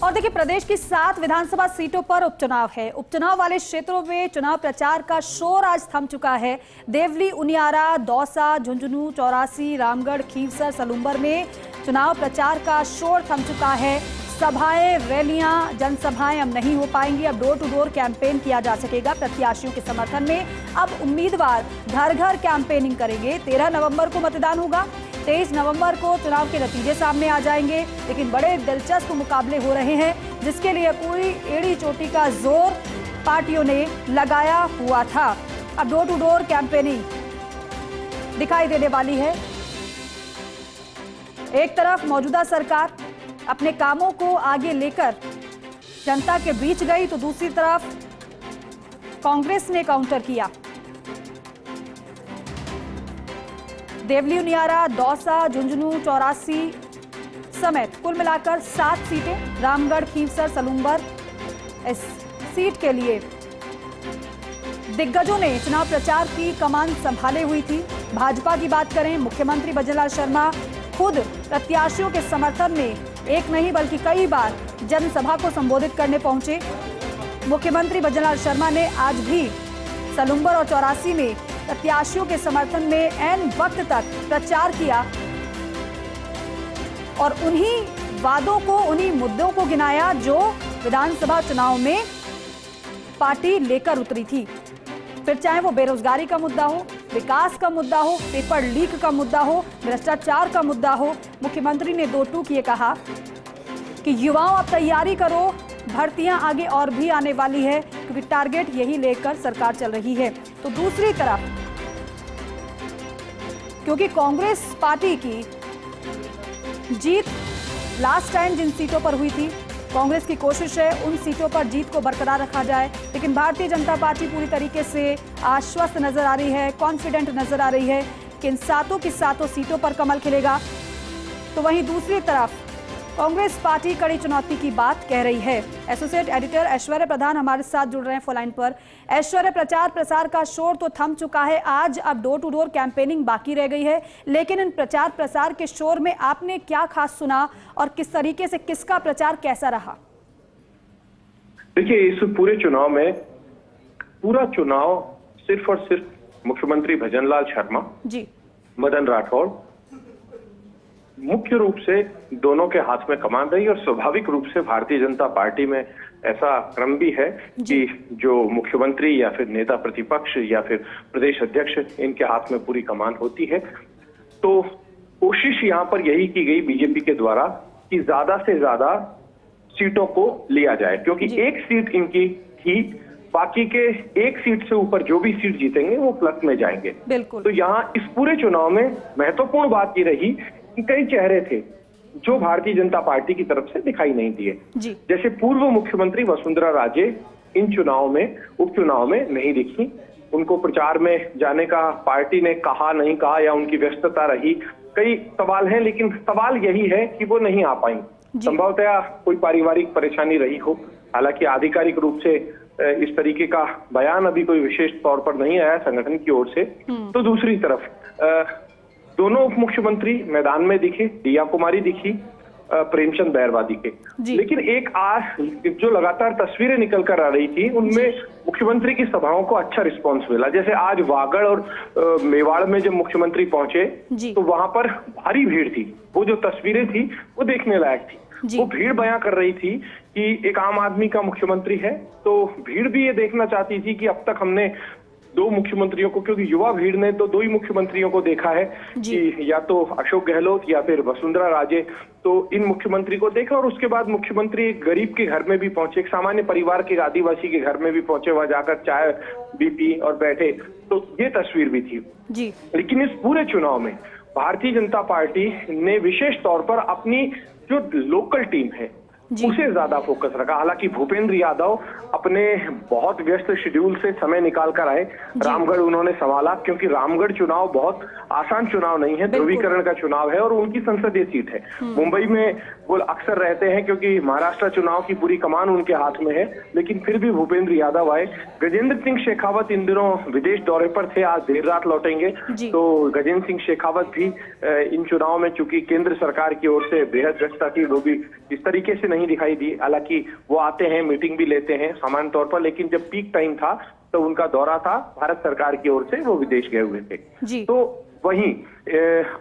और देखिए, प्रदेश की 7 विधानसभा सीटों पर उपचुनाव है। उपचुनाव वाले क्षेत्रों में चुनाव प्रचार का शोर आज थम चुका है। देवली, उनियारा, दौसा, झुंझुनू, चौरासी, रामगढ़, खीवसर, सलूंबर में चुनाव प्रचार का शोर थम चुका है। सभाएं, रैलियां, जनसभाएं अब नहीं हो पाएंगी। अब डोर टू डोर कैंपेन किया जा सकेगा प्रत्याशियों के समर्थन में। अब उम्मीदवार घर घर कैंपेनिंग करेंगे। 13 नवंबर को मतदान होगा। 23 नवंबर को चुनाव के नतीजे सामने आ जाएंगे, लेकिन बड़े दिलचस्प मुकाबले हो रहे हैं, जिसके लिए पूरी एड़ी चोटी का जोर पार्टियों ने लगाया हुआ था। अब डोर टू डोर कैंपेनिंग दिखाई देने वाली है। एक तरफ मौजूदा सरकार अपने कामों को आगे लेकर जनता के बीच गई, तो दूसरी तरफ कांग्रेस ने काउंटर किया। देवली, उनियारा, दौसा, झुंझुनू, चौरासी समेत कुल मिलाकर 7 सीटें, रामगढ़, खीवसर, सलूंबर, इस सीट के लिए दिग्गजों ने चुनाव प्रचार की कमान संभाले हुई थी। भाजपा की बात करें, मुख्यमंत्री भजनलाल शर्मा खुद प्रत्याशियों के समर्थन में एक नहीं बल्कि कई बार जनसभा को संबोधित करने पहुंचे। मुख्यमंत्री भजनलाल शर्मा ने आज भी सलूंबर और चौरासी में प्रत्याशियों के समर्थन में ऐन वक्त तक प्रचार किया और उन्हीं वादों को, उन्हीं मुद्दों को गिनाया जो विधानसभा चुनाव में पार्टी लेकर उतरी थी। फिर चाहे वो बेरोजगारी का मुद्दा हो, विकास का मुद्दा हो, पेपर लीक का मुद्दा हो, भ्रष्टाचार का मुद्दा हो, मुख्यमंत्री ने 2 टूक ये कहा कि युवाओं अब तैयारी करो, भर्तियां आगे और भी आने वाली है, क्योंकि टारगेट यही लेकर सरकार चल रही है। तो दूसरी तरफ क्योंकि कांग्रेस पार्टी की जीत लास्ट टाइम जिन सीटों पर हुई थी, कांग्रेस की कोशिश है उन सीटों पर जीत को बरकरार रखा जाए, लेकिन भारतीय जनता पार्टी पूरी तरीके से आश्वस्त नजर आ रही है, कॉन्फिडेंट नजर आ रही है कि इन 7 की 7 सीटों पर कमल खिलेगा। तो वहीं दूसरी तरफ कांग्रेस पार्टी कड़ी चुनौती की बात कह रही है। एसोसिएट एडिटर ऐश्वर्य प्रधान हमारे साथ जुड़ रहे हैं फोन लाइन पर। ऐश्वर्य, प्रचार प्रसार का शोर तो थम चुका है, आज अब डोर टू डोर कैंपेनिंग बाकी रह गई है, लेकिन इन प्रचार प्रसार के शोर में आपने क्या खास सुना और किस तरीके से किसका प्रचार कैसा रहा? देखिए, इस पूरे चुनाव में पूरा चुनाव सिर्फ और सिर्फ मुख्यमंत्री भजनलाल शर्मा जी, मदन राठौड़ मुख्य रूप से दोनों के हाथ में कमान रही, और स्वाभाविक रूप से भारतीय जनता पार्टी में ऐसा क्रम भी है कि जो मुख्यमंत्री या फिर नेता प्रतिपक्ष या फिर प्रदेश अध्यक्ष, इनके हाथ में पूरी कमान होती है। तो कोशिश यहाँ पर यही की गई बीजेपी के द्वारा कि ज्यादा से ज्यादा सीटों को लिया जाए, क्योंकि एक सीट इनकी थी, बाकी के एक सीट से ऊपर जो भी सीट जीतेंगे वो प्लस में जाएंगे। बिल्कुल। तो यहाँ इस पूरे चुनाव में महत्वपूर्ण बात ये रही कि कई चेहरे थे जो भारतीय जनता पार्टी की तरफ से दिखाई नहीं दिए। जैसे पूर्व मुख्यमंत्री वसुंधरा राजे इन चुनाव में, उपचुनाव में नहीं दिखी। उनको प्रचार में जाने का पार्टी ने कहा नहीं कहा, या उनकी व्यस्तता रही, कई सवाल हैं, लेकिन सवाल यही है कि वो नहीं आ पाई। संभवतया कोई पारिवारिक परेशानी रही हो, हालांकि आधिकारिक रूप से इस तरीके का बयान अभी कोई विशेष तौर पर नहीं आया संगठन की ओर से। तो दूसरी तरफ दोनों उप मुख्यमंत्री मैदान में दिखे, दिया कुमारी दिखी, प्रेमचंद बैरवा दिखे, लेकिन एक जो लगातार तस्वीरें निकल कर आ रही थी उनमें मुख्यमंत्री की सभाओं को अच्छा रिस्पांस मिला। जैसे आज वागड़ और मेवाड़ में जब मुख्यमंत्री पहुंचे तो वहां पर भारी भीड़ थी। वो जो तस्वीरें थी वो देखने लायक थी। वो भीड़ बयां कर रही थी कि एक आम आदमी का मुख्यमंत्री है, तो भीड़ भी ये देखना चाहती थी कि अब तक हमने 2 मुख्यमंत्रियों को, क्योंकि युवा भीड़ ने तो 2 ही मुख्यमंत्रियों को देखा है कि या तो अशोक गहलोत या फिर वसुंधरा राजे, तो इन मुख्यमंत्री को देखा। और उसके बाद मुख्यमंत्री एक गरीब के घर में भी पहुंचे, एक सामान्य परिवार के आदिवासी के घर में भी पहुंचे, वहां जाकर चाय भी पी और बैठे, तो ये तस्वीर भी थी जी। लेकिन इस पूरे चुनाव में भारतीय जनता पार्टी ने विशेष तौर पर अपनी जो लोकल टीम है उसे ज्यादा फोकस रखा। हालांकि भूपेंद्र यादव अपने बहुत व्यस्त शेड्यूल से समय निकाल कर आए, रामगढ़ उन्होंने संभाला, क्योंकि रामगढ़ चुनाव बहुत आसान चुनाव नहीं है, ध्रुवीकरण का चुनाव है और उनकी संसदीय सीट है। मुंबई में वो अक्सर रहते हैं क्योंकि महाराष्ट्र चुनाव की पूरी कमान उनके हाथ में है, लेकिन फिर भी भूपेंद्र यादव आए। गजेंद्र सिंह शेखावत इन दिनों विदेश दौरे पर थे, आज देर रात लौटेंगे, तो गजेंद्र सिंह शेखावत भी इन चुनाव में, चूंकि केंद्र सरकार की ओर से बेहद व्यस्तता थी, वो भी इस तरीके से नहीं दिखाई दी। हालांकि वो आते हैं, मीटिंग भी लेते हैं सामान्य तौर पर, लेकिन जब पीक टाइम था तो उनका दौरा था भारत सरकार की ओर से, वो विदेश गए हुए थे। जी। तो वहीं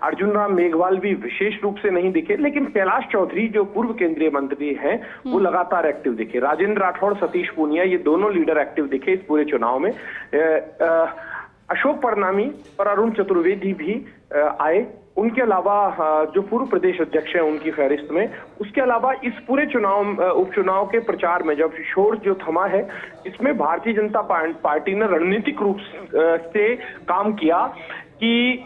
अर्जुन राम मेघवाल भी विशेष रूप से नहीं दिखे, लेकिन कैलाश चौधरी जो पूर्व केंद्रीय मंत्री हैं वो लगातार एक्टिव दिखे। राजेंद्र राठौड़, सतीश पूनिया, ये दोनों लीडर एक्टिव दिखे इस पूरे चुनाव में। अशोक परनामी और अरुण चतुर्वेदी भी आए। उनके अलावा जो पूर्व प्रदेश अध्यक्ष हैं उनकी फहरिस्त में, उसके अलावा इस पूरे उपचुनाव के प्रचार में जब शोर जो थमा है, इसमें भारतीय जनता पार्टी ने रणनीतिक रूप से काम किया कि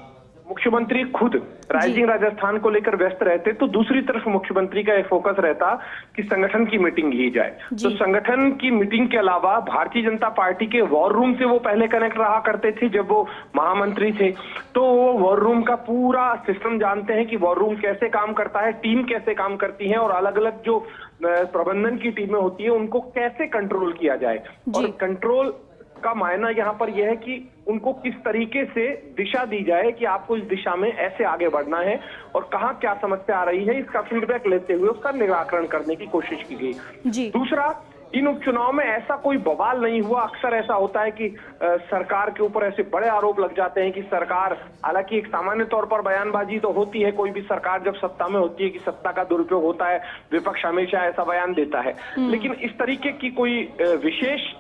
मुख्यमंत्री खुद राइजिंग राजस्थान को लेकर व्यस्त रहते, तो दूसरी तरफ मुख्यमंत्री का एक फोकस रहता कि संगठन की मीटिंग की जाए। तो संगठन की मीटिंग के अलावा भारतीय जनता पार्टी के वॉर रूम से वो पहले कनेक्ट रहा करते थे जब वो महामंत्री थे, तो वो वॉर रूम का पूरा सिस्टम जानते हैं कि वॉर रूम कैसे काम करता है, टीम कैसे काम करती है और अलग अलग जो प्रबंधन की टीमें होती है उनको कैसे कंट्रोल किया जाए। और कंट्रोल का मायना यहाँ पर यह है कि उनको किस तरीके से दिशा दी जाए कि आपको इस दिशा में ऐसे आगे बढ़ना है और कहाँ क्या समस्या आ रही है, इसका फीडबैक लेते हुए उसका निराकरण करने की कोशिश की गई। दूसरा, इन उपचुनाव में ऐसा कोई बवाल नहीं हुआ। अक्सर ऐसा होता है कि सरकार के ऊपर ऐसे बड़े आरोप लग जाते हैं कि सरकार, हालांकि एक सामान्य तौर पर बयानबाजी तो होती है, कोई भी सरकार जब सत्ता में होती है कि सत्ता का दुरुपयोग होता है, विपक्ष हमेशा ऐसा बयान देता है, लेकिन इस तरीके की कोई विशेष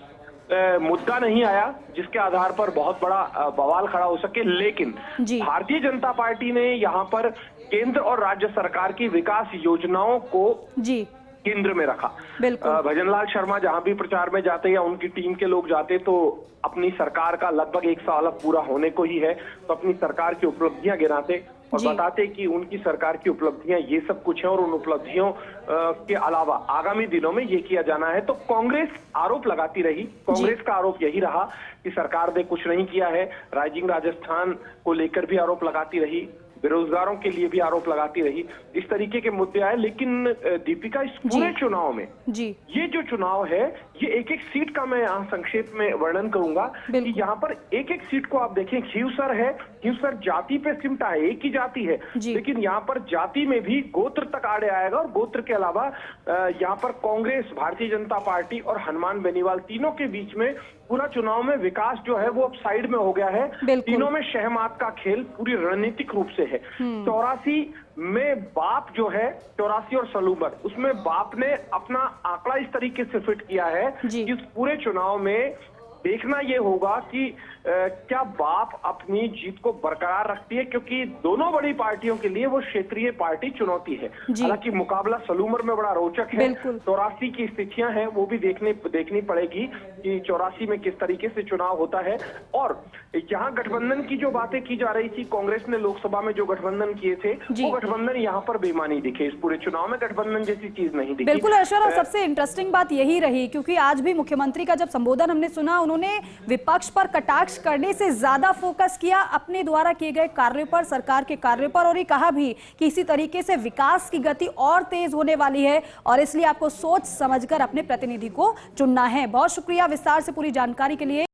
मुद्दा नहीं आया जिसके आधार पर बहुत बड़ा बवाल खड़ा हो सके। लेकिन भारतीय जनता पार्टी ने यहाँ पर केंद्र और राज्य सरकार की विकास योजनाओं को केंद्र में रखा। भजनलाल शर्मा जहां भी प्रचार में जाते या उनकी टीम के लोग जाते तो अपनी सरकार का लगभग 1 साल अब पूरा होने को ही है, तो अपनी सरकार की उपलब्धियां गिनाते और बताते कि उनकी सरकार की उपलब्धियां ये सब कुछ है और उन उपलब्धियों के अलावा आगामी दिनों में ये किया जाना है। तो कांग्रेस आरोप लगाती रही, कांग्रेस का आरोप यही रहा कि सरकार ने कुछ नहीं किया है। राइजिंग राजस्थान को लेकर भी आरोप लगाती रही, बेरोजगारों के लिए भी आरोप लगाती रही, इस तरीके के मुद्दे आए। लेकिन दीपिका, इस पूरे चुनाव में ये जो चुनाव है, ये एक एक सीट का मैं यहाँ संक्षेप में वर्णन करूंगा कि यहाँ पर एक एक सीट को आप देखें, खींवसर है, खींवसर जाति पे सिमटा है, एक ही जाति है, लेकिन यहाँ पर जाति में भी गोत्र तक आड़े आएगा और गोत्र के अलावा यहाँ पर कांग्रेस, भारतीय जनता पार्टी और हनुमान बेनीवाल तीनों के बीच में पूरा चुनाव में विकास जो है वो अब साइड में हो गया है। तीनों में शहमात का खेल पूरी रणनीतिक रूप से है। 84 में बाप जो है, 84 और सलूबर, उसमें बाप ने अपना आंकड़ा इस तरीके से फिट किया है कि इस पूरे चुनाव में देखना ये होगा कि क्या बाप अपनी जीत को बरकरार रखती है, क्योंकि दोनों बड़ी पार्टियों के लिए वो क्षेत्रीय पार्टी चुनौती है। हालांकि मुकाबला सलूमर में बड़ा रोचक है। 84 की स्थितियां हैं वो भी देखनी पड़ेगी कि 84 में किस तरीके से चुनाव होता है। और यहाँ गठबंधन की जो बातें की जा रही थी, कांग्रेस ने लोकसभा में जो गठबंधन किए थे वो गठबंधन यहाँ पर बेईमानी दिखे। इस पूरे चुनाव में गठबंधन जैसी चीज नहीं दिखी। बिल्कुल ऐश्वर्या, और सबसे इंटरेस्टिंग बात यही रही, क्योंकि आज भी मुख्यमंत्री का जब संबोधन हमने सुना, उन्होंने विपक्ष पर कटाक्ष करने से ज्यादा फोकस किया अपने द्वारा किए गए कार्यों पर, सरकार के कार्यों पर, और ये कहा भी कि इसी तरीके से विकास की गति और तेज होने वाली है और इसलिए आपको सोच समझकर अपने प्रतिनिधि को चुनना है। बहुत शुक्रिया विस्तार से पूरी जानकारी के लिए।